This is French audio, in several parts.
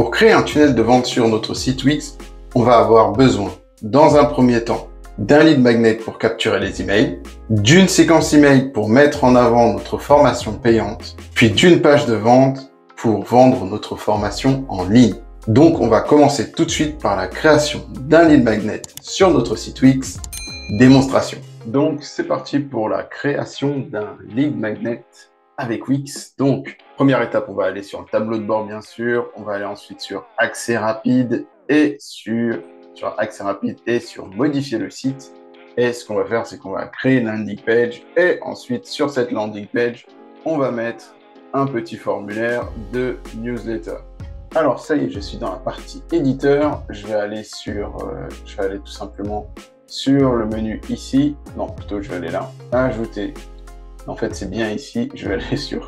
Pour créer un tunnel de vente sur notre site Wix, on va avoir besoin, dans un premier temps, d'un lead magnet pour capturer les emails, d'une séquence email pour mettre en avant notre formation payante, puis d'une page de vente pour vendre notre formation en ligne. Donc, on va commencer tout de suite par la création d'un lead magnet sur notre site Wix, démonstration. Donc, c'est parti pour la création d'un lead magnet avec Wix. Donc, première étape, on va aller sur le tableau de bord, bien sûr. On va aller ensuite sur accès rapide et sur modifier le site. Et ce qu'on va faire, c'est qu'on va créer une landing page. Et ensuite, sur cette landing page, on va mettre un petit formulaire de newsletter. Alors, ça y est, je suis dans la partie éditeur. Je vais aller tout simplement sur le menu ici. Non, plutôt, je vais aller là. Ajouter. En fait, c'est bien ici. Je vais aller sur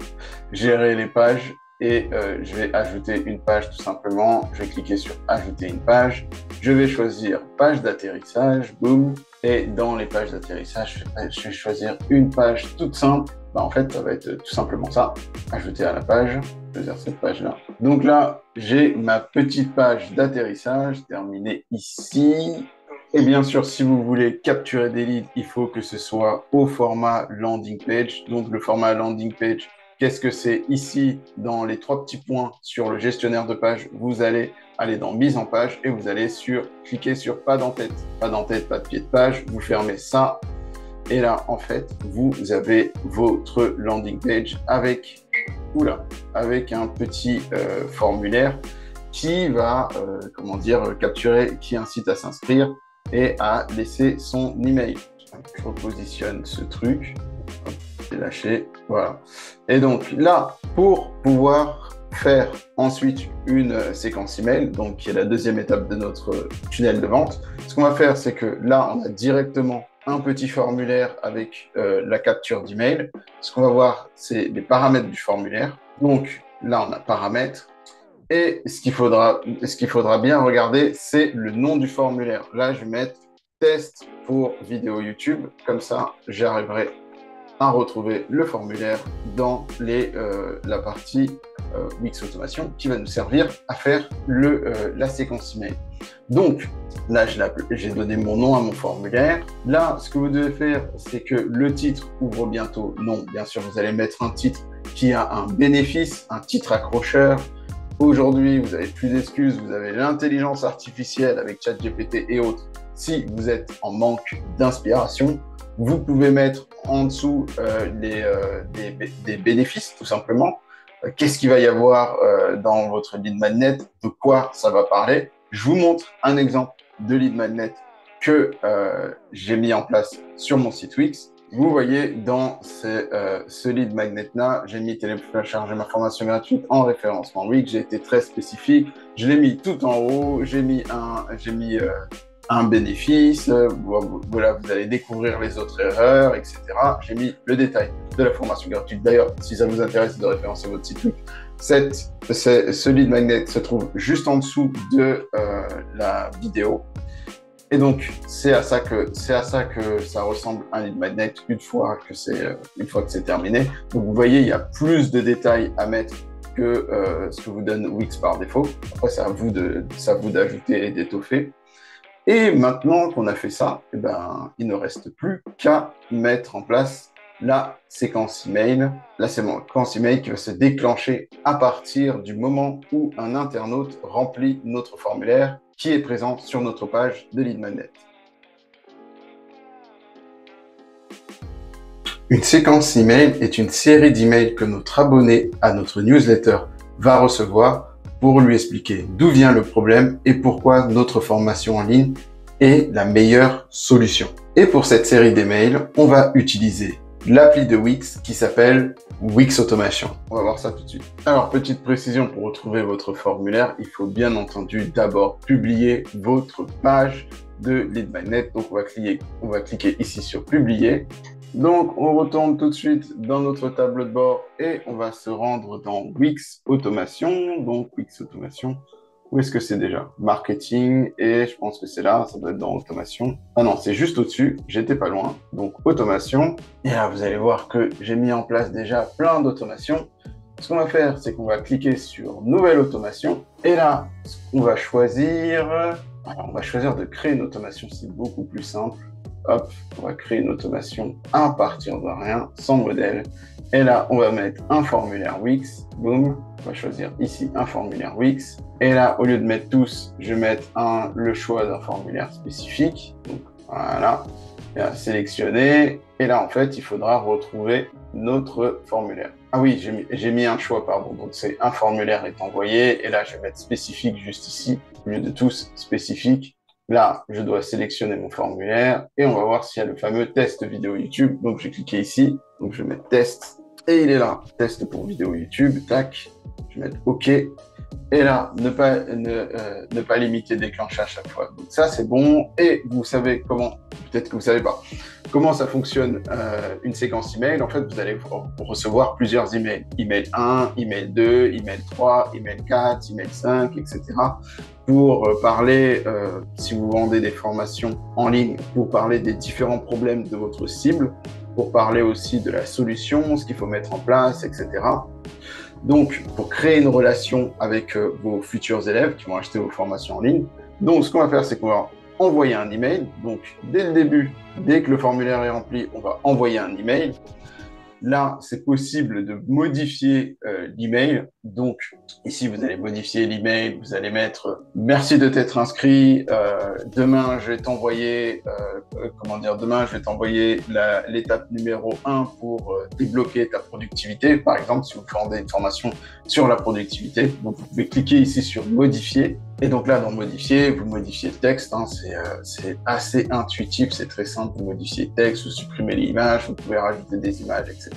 gérer les pages et je vais ajouter une page tout simplement. Je vais cliquer sur ajouter une page. Je vais choisir page d'atterrissage. Boum. Et dans les pages d'atterrissage, je vais choisir une page toute simple. En fait, ça va être tout simplement ça. Ajouter à la page. Je vais dire cette page-là. Donc là, j'ai ma petite page d'atterrissage terminée ici. Et bien sûr, si vous voulez capturer des leads, il faut que ce soit au format landing page. Donc, le format landing page, qu'est-ce que c'est? Ici, dans les trois petits points sur le gestionnaire de page, vous allez aller dans mise en page et vous allez cliquer sur pas d'en-tête. Pas d'en-tête, pas de pied de page. Vous fermez ça. Et là, en fait, vous avez votre landing page avec un petit formulaire qui va, capturer, qui incite à s'inscrire et à laisser son email. Je repositionne ce truc, je vais lâcher, voilà. Et donc là, pour pouvoir faire ensuite une séquence email, donc qui est la deuxième étape de notre tunnel de vente, ce qu'on va faire, c'est que là, on a directement un petit formulaire avec la capture d'email. Ce qu'on va voir, c'est les paramètres du formulaire. Donc là, on a paramètres. Et ce qu'il faudra bien regarder, c'est le nom du formulaire. Là, je vais mettre test pour vidéo YouTube. Comme ça, j'arriverai à retrouver le formulaire dans la partie Wix Automation qui va nous servir à faire la séquence email. Donc, là, j'ai donné mon nom à mon formulaire. Là, ce que vous devez faire, c'est que le titre ouvre bientôt. Non, bien sûr, vous allez mettre un titre qui a un bénéfice, un titre accrocheur. Aujourd'hui, vous n'avez plus d'excuses, vous avez l'intelligence artificielle avec ChatGPT et autres. Si vous êtes en manque d'inspiration, vous pouvez mettre en dessous des bénéfices, tout simplement. Qu'est-ce qu'il va y avoir dans votre lead magnet? De quoi ça va parler? Je vous montre un exemple de lead magnet que j'ai mis en place sur mon site Wix. Vous voyez, dans ce lead magnet-là, j'ai mis télécharger ma formation gratuite en référencement Wix. J'ai été très spécifique. Je l'ai mis tout en haut. J'ai mis un bénéfice. Voilà, vous allez découvrir les autres erreurs, etc. J'ai mis le détail de la formation gratuite. D'ailleurs, si ça vous intéresse de référencer votre site Wix, ce lead magnet se trouve juste en dessous de la vidéo. Et donc, c'est à ça que ça ressemble un lead magnet une fois que c'est terminé. Donc, vous voyez, il y a plus de détails à mettre que ce que vous donne Wix par défaut. Après, c'est à vous d'ajouter et d'étoffer. Et maintenant qu'on a fait ça, il ne reste plus qu'à mettre en place la séquence email qui va se déclencher à partir du moment où un internaute remplit notre formulaire qui est présent sur notre page de lead magnet. Une séquence email est une série d'emails que notre abonné à notre newsletter va recevoir pour lui expliquer d'où vient le problème et pourquoi notre formation en ligne est la meilleure solution. Et pour cette série d'emails, on va utiliser l'appli de Wix qui s'appelle Wix Automation. On va voir ça tout de suite. Alors, petite précision, pour retrouver votre formulaire, il faut bien entendu d'abord publier votre page de lead magnet. Donc, on va cliquer ici sur publier. Donc, on retourne tout de suite dans notre tableau de bord et on va se rendre dans Wix Automation. Donc, Wix Automation. Où est-ce que c'est déjà? Marketing, et je pense que c'est là, ça doit être dans automation. Ah non, c'est juste au-dessus, j'étais pas loin. Donc automation, et là vous allez voir que j'ai mis en place déjà plein d'automations ce qu'on va faire, c'est qu'on va cliquer sur Nouvelle automation. Et là, on va choisir... Alors, on va choisir de créer une automation, c'est beaucoup plus simple. Hop, on va créer une automation à partir de rien, sans modèle. Et là, on va mettre un formulaire Wix. Boum, on va choisir ici un formulaire Wix. Et là, au lieu de mettre tous, je vais mettre le choix d'un formulaire spécifique. Donc, voilà, bien sélectionner. Et là, en fait, il faudra retrouver notre formulaire. Ah oui, j'ai mis un choix, pardon. Donc, c'est un formulaire est envoyé. Et là, je vais mettre spécifique juste ici, au lieu de tous spécifique. Là, je dois sélectionner mon formulaire et on va voir s'il y a le fameux test vidéo YouTube. Donc, je vais cliquer ici. Donc, je vais mettre test et il est là. Test pour vidéo YouTube. Tac. Je vais mettre OK. Et là, ne pas limiter déclencher à chaque fois. Donc ça, c'est bon. Et vous savez comment, peut-être que vous savez pas, comment ça fonctionne une séquence email. En fait, vous allez recevoir plusieurs emails. Email 1, email 2, email 3, email 4, email 5, etc. Pour parler, si vous vendez des formations en ligne, pour parler des différents problèmes de votre cible, pour parler aussi de la solution, ce qu'il faut mettre en place, etc. Donc, pour créer une relation avec vos futurs élèves qui vont acheter vos formations en ligne. Donc, ce qu'on va faire, c'est qu'on va envoyer un email. Donc, dès le début, dès que le formulaire est rempli, on va envoyer un email. Là, c'est possible de modifier l'email. Donc, ici, vous allez modifier l'email. Vous allez mettre « Merci de t'être inscrit. Demain, je vais t'envoyer demain, je vais t'envoyer l'étape numéro 1 pour débloquer ta productivité. » Par exemple, si vous vendez une formation sur la productivité. Donc, vous pouvez cliquer ici sur « Modifier ». Et donc là, dans modifier, vous modifiez le texte, hein, c'est assez intuitif, c'est très simple, vous modifiez le texte, vous supprimez l'image, vous pouvez rajouter des images, etc.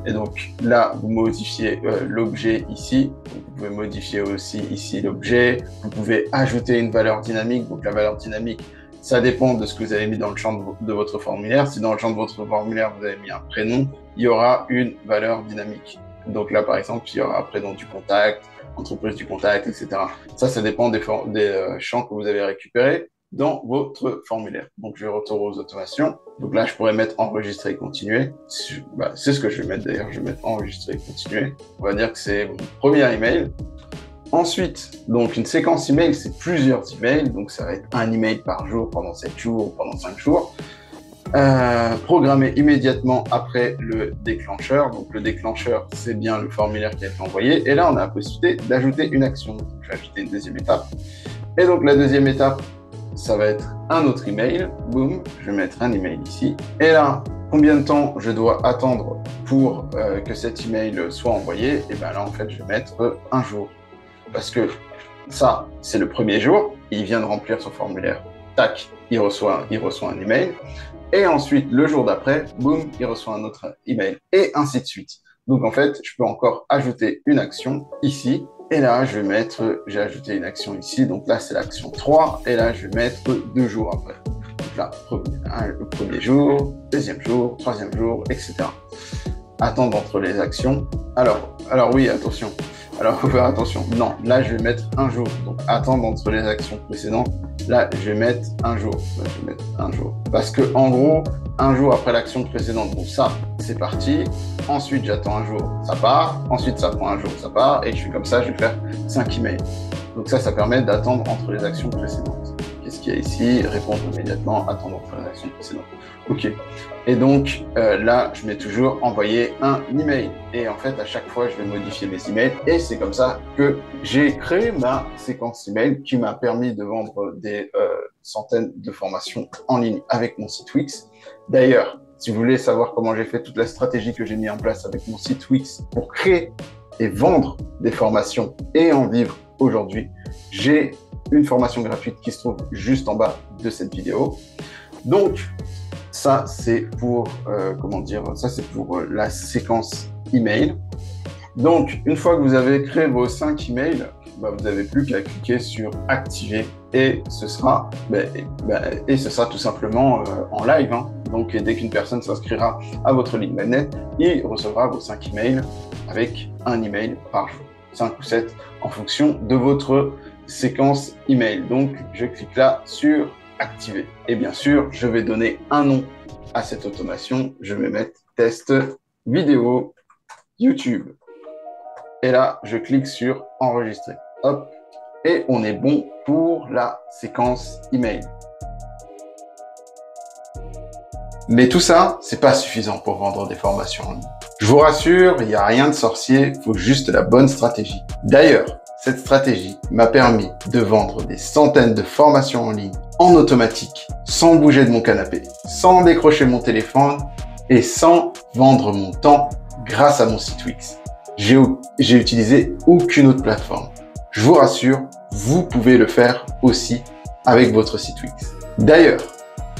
Et donc là, vous modifiez l'objet ici, vous pouvez modifier aussi ici l'objet, vous pouvez ajouter une valeur dynamique, donc la valeur dynamique, ça dépend de ce que vous avez mis dans le champ de votre formulaire. Si dans le champ de votre formulaire, vous avez mis un prénom, il y aura une valeur dynamique. Donc là, par exemple, il y aura prénom du contact, entreprise du contact, etc. Ça dépend des champs que vous avez récupérés dans votre formulaire. Donc, je retourne aux automations. Donc là, je pourrais mettre enregistrer et continuer. C'est ce que je vais mettre d'ailleurs. Je vais mettre enregistrer et continuer. On va dire que c'est mon premier email. Ensuite, donc une séquence email, c'est plusieurs emails. Donc, ça va être un email par jour pendant 7 jours ou pendant 5 jours. Programmé immédiatement après le déclencheur. Donc le déclencheur, c'est bien le formulaire qui a été envoyé. Et là, on a la possibilité d'ajouter une action. Donc, je vais ajouter une deuxième étape. Et donc la deuxième étape, ça va être un autre email. Boum, je vais mettre un email ici. Et là, combien de temps je dois attendre pour que cet email soit envoyé? Et bien là, en fait, je vais mettre un jour. Parce que ça, c'est le premier jour. Il vient de remplir son formulaire. Tac, il reçoit un email. Et ensuite, le jour d'après, boum, il reçoit un autre email, et ainsi de suite. Donc, en fait, je peux encore ajouter une action ici. Et là, j'ai ajouté une action ici. Donc là, c'est l'action 3. Et là, je vais mettre 2 jours après. Donc là, le premier jour, deuxième jour, troisième jour, etc. Attendre entre les actions. Alors oui, attention. Alors, faut faire attention. Non, là, je vais mettre un jour. Donc, attendre entre les actions précédentes. Là, je vais mettre un jour. Là, je vais mettre un jour. Parce que, en gros, un jour après l'action précédente, bon, ça, c'est parti. Ensuite, j'attends un jour, ça part. Ensuite, ça prend un jour, ça part. Et je fais comme ça, je vais faire 5 emails. Donc ça permet d'attendre entre les actions précédentes. Qu'est-ce qu'il y a ici? Répondre immédiatement, attendre entre les actions précédentes. OK. Et donc, là, je mets toujours envoyer un email. Et en fait, à chaque fois, je vais modifier mes emails. Et c'est comme ça que j'ai créé ma séquence email qui m'a permis de vendre des centaines de formations en ligne avec mon site Wix. D'ailleurs, si vous voulez savoir comment j'ai fait toute la stratégie que j'ai mis en place avec mon site Wix pour créer et vendre des formations et en vivre aujourd'hui, j'ai une formation gratuite qui se trouve juste en bas de cette vidéo. Donc, ça, c'est pour, la séquence email. Donc, une fois que vous avez créé vos 5 emails, vous n'avez plus qu'à cliquer sur activer et ce sera tout simplement en live. Hein. Donc, dès qu'une personne s'inscrira à votre ligne magnet, il recevra vos 5 emails avec un email par jour, 5 ou 7 en fonction de votre séquence email. Donc, je clique là sur activer. Et bien sûr, je vais donner un nom à cette automation. Je vais mettre test vidéo YouTube. Et là, je clique sur enregistrer. Hop. Et on est bon pour la séquence email. Mais tout ça, c'est pas suffisant pour vendre des formations en ligne. Je vous rassure, il n'y a rien de sorcier, il faut juste la bonne stratégie. D'ailleurs, cette stratégie m'a permis de vendre des centaines de formations en ligne en automatique, sans bouger de mon canapé, sans décrocher mon téléphone et sans vendre mon temps grâce à mon site Wix. J'ai utilisé aucune autre plateforme. Je vous rassure, vous pouvez le faire aussi avec votre site Wix. D'ailleurs,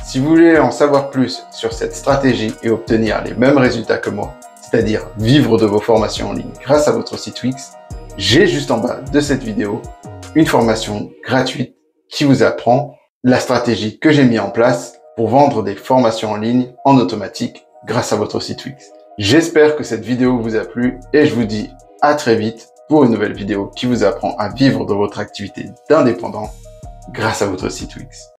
si vous voulez en savoir plus sur cette stratégie et obtenir les mêmes résultats que moi, c'est-à-dire vivre de vos formations en ligne grâce à votre site Wix, j'ai juste en bas de cette vidéo une formation gratuite qui vous apprend la stratégie que j'ai mis en place pour vendre des formations en ligne en automatique grâce à votre site Wix. J'espère que cette vidéo vous a plu et je vous dis à très vite pour une nouvelle vidéo qui vous apprend à vivre de votre activité d'indépendant grâce à votre site Wix.